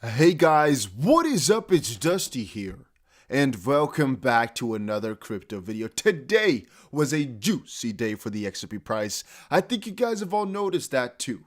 Hey guys, what is up? It's Dusty here, and welcome back to another crypto video. Today was a juicy day for the XRP price. I think you guys have all noticed that too.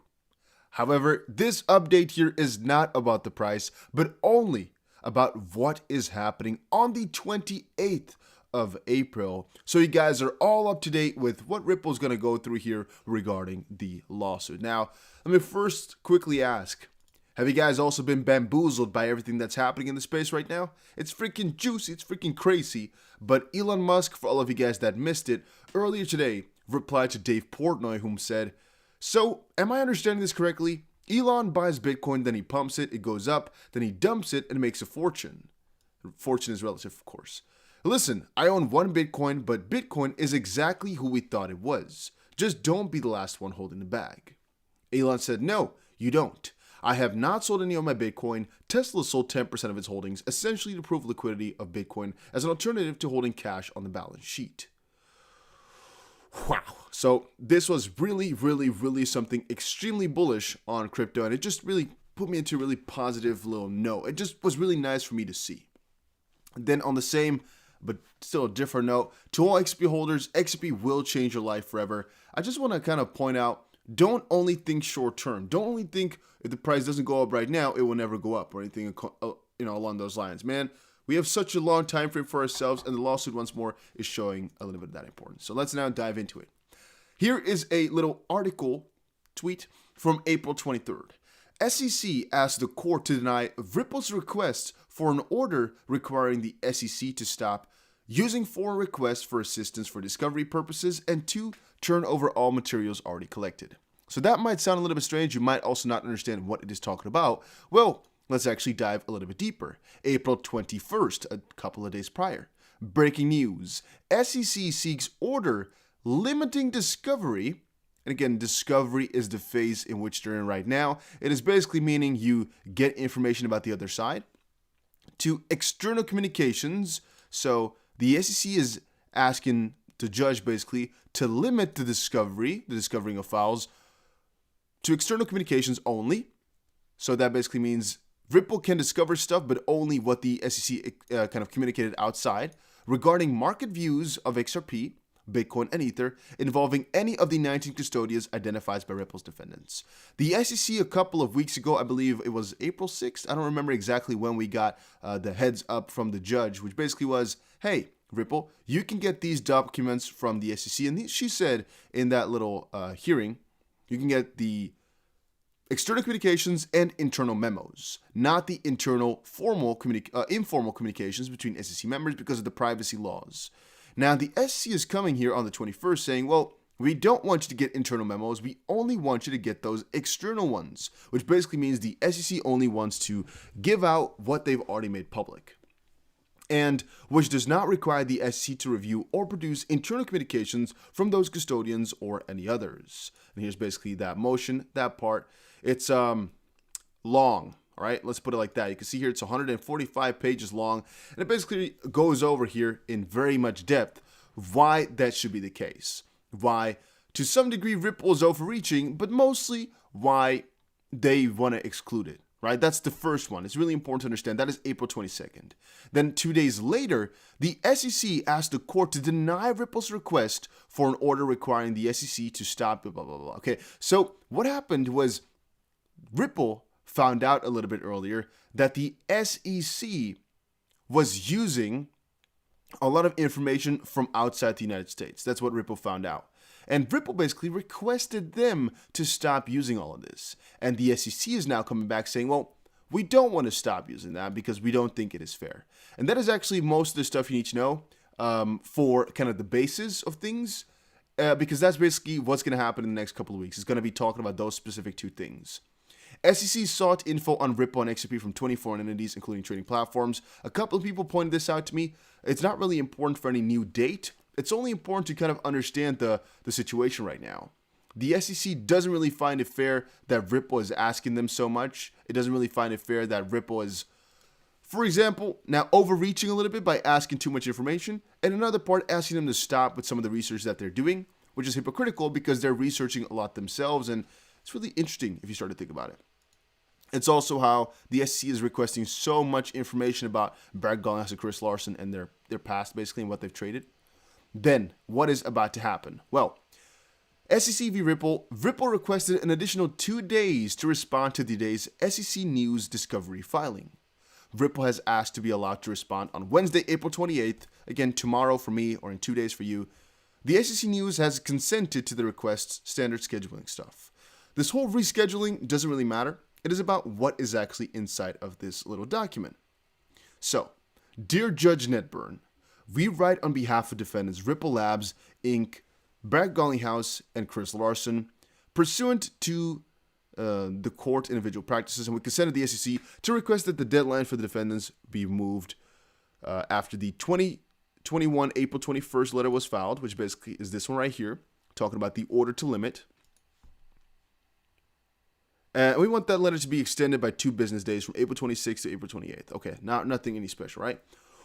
However, this update here is not about the price, but only about what is happening on the 28th of April. So you guys are all up to date with what Ripple's going to go through here regarding the lawsuit. Now, let me first quickly ask, have you guys also been bamboozled by everything that's happening in the space right now? It's freaking juicy, it's freaking crazy. But Elon Musk, for all of you guys that missed it, earlier today replied to Dave Portnoy, whom said, "So, am I understanding this correctly? Elon buys Bitcoin, then he pumps it, it goes up, then he dumps it and makes a fortune." Fortune is relative, of course. "Listen, I own one Bitcoin, but Bitcoin is exactly who we thought it was. Just don't be the last one holding the bag." Elon said, "No, you don't. I have not sold any of my Bitcoin. Tesla sold 10% of its holdings, essentially to prove liquidity of Bitcoin as an alternative to holding cash on the balance sheet." Wow. So this was really something extremely bullish on crypto, and it just really put me into a really positive little note. It just was really nice for me to see. Then on the same, but still a different note, to all XP holders, XP will change your life forever. I just want to kind of point out, don't only think short term. Don't only think if the price doesn't go up right now, it will never go up or anything along those lines. Man, we have such a long time frame for ourselves, and the lawsuit once more is showing a little bit of that importance. So let's now dive into it. Here is a little article tweet from April 23rd. SEC asked the court to deny Ripple's request for an order requiring the SEC to stop using foreign requests for assistance for discovery purposes and to turn over all materials already collected. So that might sound a little bit strange. You might also not understand what it is talking about. Well, let's actually dive a little bit deeper. April 21st, a couple of days prior. Breaking news. SEC seeks order limiting discovery. And again, discovery is the phase in which they're in right now. It is basically meaning you get information about the other side to external communications. So the SEC is asking the judge basically to limit the discovering of files to external communications only. So that basically means Ripple can discover stuff, but only what the SEC kind of communicated outside regarding market views of XRP, Bitcoin, and Ether involving any of the 19 custodians identified by Ripple's defendants. The SEC a couple of weeks ago, I believe it was April 6th, I don't remember exactly when we got the heads up from the judge, which basically was, hey, Ripple, you can get these documents from the SEC. And she said in that little hearing, you can get the external communications and internal memos, not the internal informal communications between SEC members because of the privacy laws. Now, the SEC is coming here on the 21st saying, well, we don't want you to get internal memos. We only want you to get those external ones, which basically means the SEC only wants to give out what they've already made public, and which does not require the SEC to review or produce internal communications from those custodians or any others. And here's basically that motion, that part. It's long, all right? Let's put it like that. You can see here it's 145 pages long, and it basically goes over here in very much depth why that should be the case. Why, to some degree, Ripple is overreaching, but mostly why they want to exclude it. Right? That's the first one. It's really important to understand. That is April 22nd. Then 2 days later, the SEC asked the court to deny Ripple's request for an order requiring the SEC to stop, blah, blah, blah. Okay, so what happened was Ripple found out a little bit earlier that the SEC was using a lot of information from outside the United States. That's what Ripple found out. And Ripple basically requested them to stop using all of this. And the SEC is now coming back saying, well, we don't want to stop using that because we don't think it is fair. And that is actually most of the stuff you need to know for kind of the basis of things, because that's basically what's going to happen in the next couple of weeks. It's going to be talking about those specific two things. SEC sought info on Ripple and XRP from 24 entities, including trading platforms. A couple of people pointed this out to me. It's not really important for any new date. It's only important to kind of understand the situation right now. The SEC doesn't really find it fair that Ripple is asking them so much. It doesn't really find it fair that Ripple is, for example, now overreaching a little bit by asking too much information, and another part asking them to stop with some of the research that they're doing, which is hypocritical because they're researching a lot themselves, and it's really interesting if you start to think about it. It's also how the SEC is requesting so much information about Brad Gallagher and Chris Larson and their past, basically, and what they've traded. Then, what is about to happen? Well, SEC v. Ripple. Ripple requested an additional 2 days to respond to today's SEC News Discovery filing. Ripple has asked to be allowed to respond on Wednesday, April 28th, again tomorrow for me or in 2 days for you. The SEC News has consented to the request's standard scheduling stuff. This whole rescheduling doesn't really matter. It is about what is actually inside of this little document. So, dear Judge Netburn, we write on behalf of defendants Ripple Labs, Inc., Brad Garlinghouse, and Chris Larson, pursuant to the court individual practices, and we consented the SEC to request that the deadline for the defendants be moved after the 2021 April 21st letter was filed, which basically is this one right here, talking about the order to limit. And we want that letter to be extended by 2 business days from April 26th to April 28th. Okay, nothing any special, right?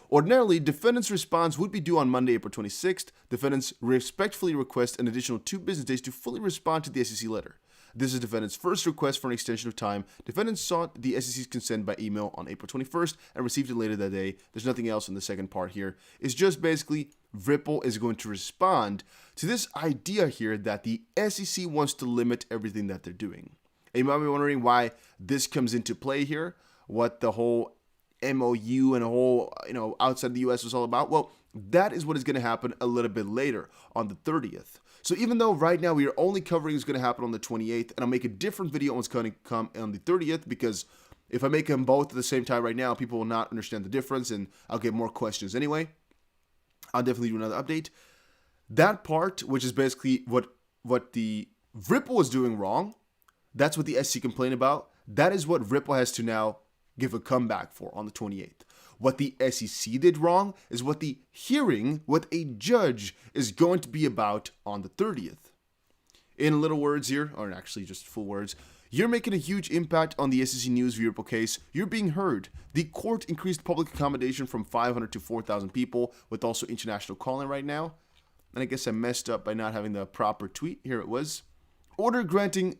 Ordinarily, defendants' response would be due on Monday, April 26th. Defendants respectfully request an additional 2 business days to fully respond to the SEC letter. This is defendants' first request for an extension of time. Defendants sought the SEC's consent by email on April 21st and received it later that day. There's nothing else in the second part here. It's just basically Ripple is going to respond to this idea here that the SEC wants to limit everything that they're doing. And you might be wondering why this comes into play here, what the whole MOU and the whole, outside the U.S. was all about. Well, that is what is going to happen a little bit later on the 30th. So even though right now we are only covering what's going to happen on the 28th, and I'll make a different video on what's going to come on the 30th, because if I make them both at the same time right now, people will not understand the difference, and I'll get more questions anyway. I'll definitely do another update. That part, which is basically what the Ripple was doing wrong, that's what the SEC complained about. That is what Ripple has to now give a comeback for on the 28th. What the SEC did wrong is what the hearing with a judge is going to be about on the 30th. In little words here, or actually just full words, you're making a huge impact on the SEC News v. Ripple case. You're being heard. The court increased public accommodation from 500 to 4,000 people, with also international calling right now. And I guess I messed up by not having the proper tweet. Here it was. Order granting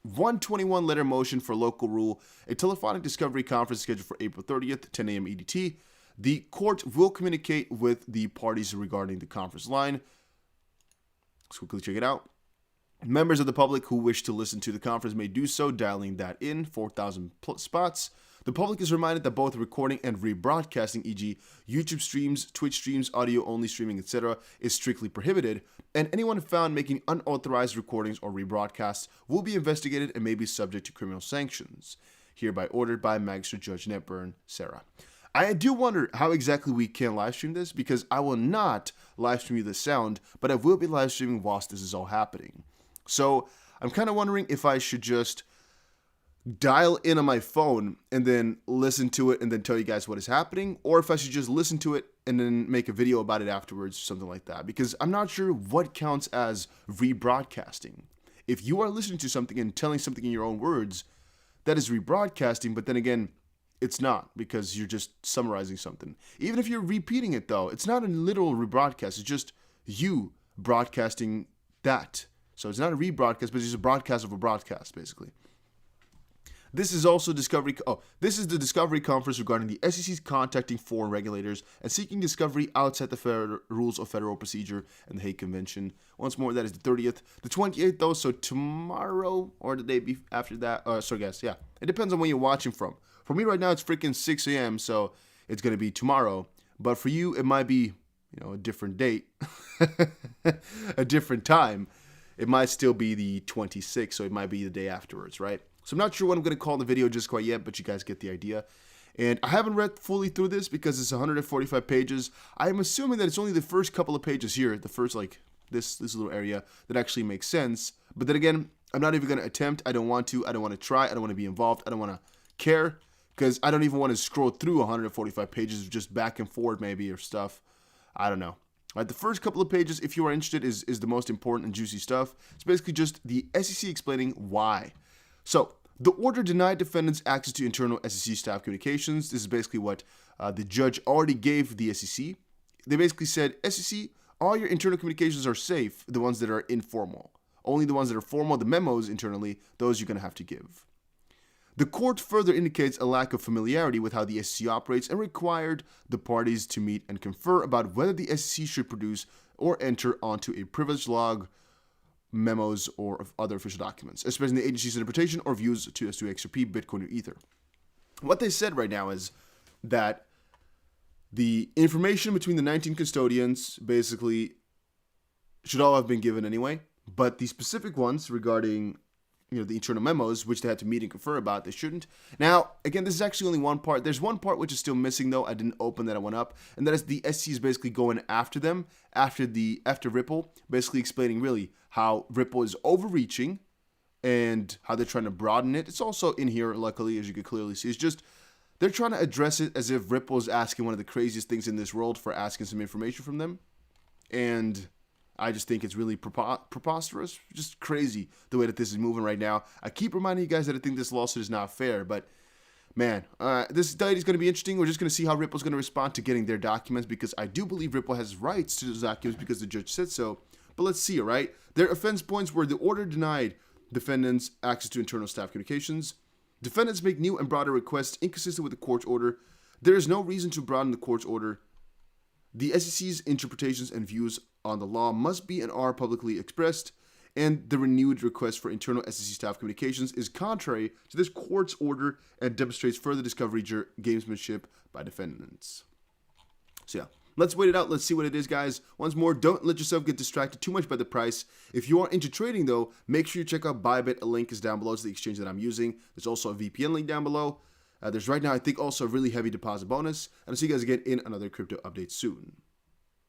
121 letter motion for local rule, a telephonic discovery conference scheduled for April 30th, 10 a.m. EDT. The court will communicate with the parties regarding the conference line. Let's quickly check it out. Members of the public who wish to listen to the conference may do so, dialing that in, 4,000 spots. The public is reminded that both recording and rebroadcasting, e.g. YouTube streams, Twitch streams, audio-only streaming, etc., is strictly prohibited, and anyone found making unauthorized recordings or rebroadcasts will be investigated and may be subject to criminal sanctions. Hereby ordered by Magistrate Judge Netburn, Sarah. I do wonder how exactly we can live stream this, because I will not live stream you the sound, but I will be live streaming whilst this is all happening. So I'm kind of wondering if I should just dial in on my phone and then listen to it and then tell you guys what is happening, or if I should just listen to it and then make a video about it afterwards, something like that, because I'm not sure what counts as rebroadcasting. If you are listening to something and telling something in your own words, that is rebroadcasting, but then again, it's not, because you're just summarizing something. Even if you're repeating it though, it's not a literal rebroadcast, it's just you broadcasting that. So it's not a rebroadcast, but it's just a broadcast of a broadcast, basically. This is also this is the discovery conference regarding the SEC's contacting foreign regulators and seeking discovery outside the rules of federal procedure and the Hague Convention. Once more, that is the 30th. The 28th, though, so tomorrow or the day after that. Sorry, guys, yeah. It depends on when you're watching from. For me right now, it's freaking 6 a.m., so it's going to be tomorrow. But for you, it might be, a different date, a different time. It might still be the 26th, so it might be the day afterwards, right? So I'm not sure what I'm going to call the video just quite yet, but you guys get the idea. And I haven't read fully through this because it's 145 pages. I'm assuming that it's only the first couple of pages here, the first, this little area, that actually makes sense. But then again, I'm not even going to attempt. I don't want to. I don't want to try. I don't want to be involved. I don't want to care, because I don't even want to scroll through 145 pages of just back and forth maybe or stuff. I don't know. Right, the first couple of pages, if you are interested, is the most important and juicy stuff. It's basically just the SEC explaining why. So, the order denied defendants access to internal SEC staff communications. This is basically what the judge already gave the SEC. They basically said, SEC, all your internal communications are safe, the ones that are informal. Only the ones that are formal, the memos internally, those you're going to have to give. The court further indicates a lack of familiarity with how the SEC operates and required the parties to meet and confer about whether the SEC should produce or enter onto a privilege log, memos, or other official documents, especially the agency's interpretation or views to XRP, Bitcoin, or Ether. What they said right now is that the information between the 19 custodians basically should all have been given anyway, but the specific ones regarding the internal memos, which they had to meet and confer about, they shouldn't. Now, again, this is actually only one part. There's one part which is still missing, though. I didn't open that one up, and that is the SEC is basically going after them, after Ripple, basically explaining really how Ripple is overreaching and how they're trying to broaden it. It's also in here, luckily, as you can clearly see. It's just they're trying to address it as if Ripple is asking one of the craziest things in this world for asking some information from them, and I just think it's really preposterous, just crazy the way that this is moving right now. I keep reminding you guys that I think this lawsuit is not fair, but man, this study is going to be interesting. We're just going to see how Ripple's going to respond to getting their documents, because I do believe Ripple has rights to those documents because the judge said so. But let's see, all right? Their offense points were the order denied defendants access to internal staff communications. Defendants make new and broader requests inconsistent with the court's order. There is no reason to broaden the court's order. The SEC's interpretations and views on the law must be and are publicly expressed, and the renewed request for internal SEC staff communications is contrary to this court's order and demonstrates further discovery gamesmanship by defendants. So yeah, let's wait it out. Let's see what it is, guys. Once more, don't let yourself get distracted too much by the price. If you are into trading, though, make sure you check out Bybit. A link is down below to the exchange that I'm using. There's also a VPN link down below. There's right now, I think, also a really heavy deposit bonus. And I'll see you guys again in another crypto update soon.